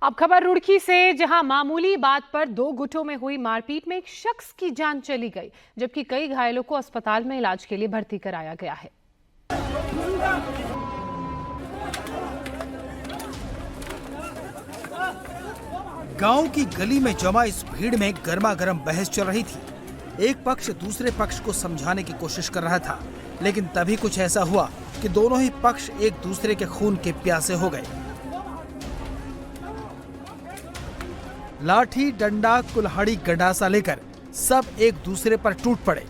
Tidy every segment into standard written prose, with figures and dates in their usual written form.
अब खबर रुड़की से, जहां मामूली बात पर दो गुटों में हुई मारपीट में एक शख्स की जान चली गई, जबकि कई घायलों को अस्पताल में इलाज के लिए भर्ती कराया गया है। गांव की गली में जमा इस भीड़ में गर्मागर्म बहस चल रही थी। एक पक्ष दूसरे पक्ष को समझाने की कोशिश कर रहा था, लेकिन तभी कुछ ऐसा हुआ कि दोनों ही पक्ष एक दूसरे के खून के प्यासे हो गए। लाठी, डंडा, कुल्हाड़ी, गंडासा लेकर सब एक दूसरे पर टूट पड़े।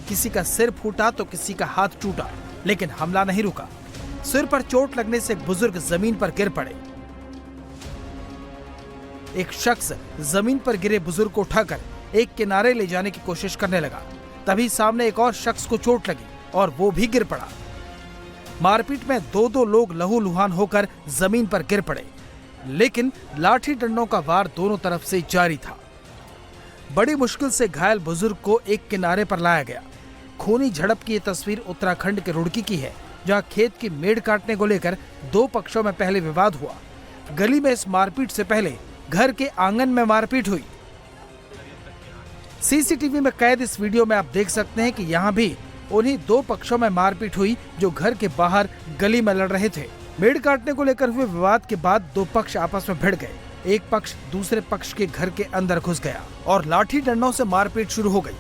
किसी का सिर फूटा तो किसी का हाथ टूटा, लेकिन हमला नहीं रुका। सिर पर चोट लगने से एक बुजुर्ग जमीन पर गिर पड़े। एक शख्स जमीन पर गिरे बुजुर्ग को उठाकर एक किनारे ले जाने की कोशिश करने लगा। तभी सामने एक और शख्स को चोट लगी और वो भी गिर पड़ा। मारपीट में दो लोग लहूलुहान होकर जमीन पर गिर पड़े, लेकिन लाठी डंडों का वार दोनों तरफ से जारी था। बड़ी मुश्किल से घायल बुजुर्ग को एक किनारे पर लाया गया। खूनी झड़प की ये तस्वीर उत्तराखंड के रुड़की की है, जहां खेत की मेड़ काटने को लेकर दो पक्षों में पहले विवाद हुआ। गली में इस मारपीट से पहले घर के आंगन में मारपीट हुई। सीसीटीवी में कैद इस वीडियो में आप देख सकते हैं कि यहाँ भी उन्हीं दो पक्षों में मारपीट हुई जो घर के बाहर गली में लड़ रहे थे। मेड़ काटने को लेकर हुए विवाद के बाद दो पक्ष आपस में भिड़ गए। एक पक्ष दूसरे पक्ष के घर के अंदर घुस गया और लाठी डंडों से मारपीट शुरू हो गई।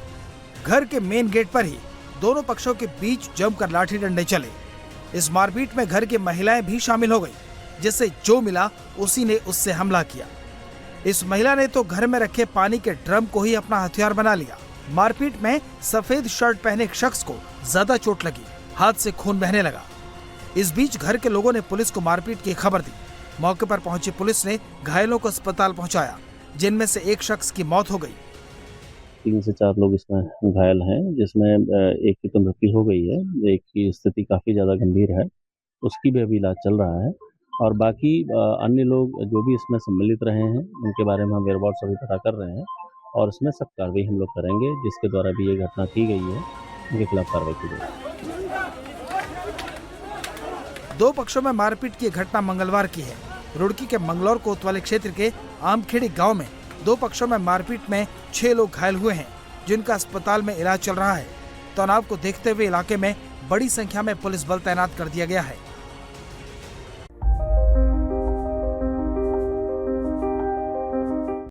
घर के मेन गेट पर ही दोनों पक्षों के बीच जमकर लाठी डंडे चले। इस मारपीट में घर की महिलाएं भी शामिल हो गई, जिससे जो मिला उसी ने उससे हमला किया। इस महिला ने तो घर में रखे पानी के ड्रम को ही अपना हथियार बना लिया। मारपीट में सफेद शर्ट पहने एक शख्स को ज्यादा चोट लगी, हाथ से खून बहने लगा। इस बीच घर के लोगों ने पुलिस को मारपीट की खबर दी। मौके पर पहुंची पुलिस ने घायलों को अस्पताल पहुंचाया, जिनमें से एक शख्स की मौत हो गई। 3 से 4 लोग इसमें घायल हैं, जिसमें एक की तो मृत्यु हो गई है, एक की स्थिति काफी ज्यादा गंभीर है, उसकी भी अभी इलाज चल रहा है। और बाकी अन्य लोग जो भी इसमें सम्मिलित रहे हैं, उनके बारे में हम वेयरबाउट्स अभी पता कर रहे हैं और इसमें सख्त कार्रवाई हम लोग करेंगे। जिसके द्वारा भी ये घटना की गई है, उनके खिलाफ कार्रवाई की जाएगी। दो पक्षों में मारपीट की घटना मंगलवार की है। रुड़की के मंगलौर कोतवाली क्षेत्र के आमखेड़ी गांव में दो पक्षों में मारपीट में 6 लोग घायल हुए हैं, जिनका अस्पताल में इलाज चल रहा है। तनाव को देखते हुए इलाके में बड़ी संख्या में पुलिस बल तैनात कर दिया गया है।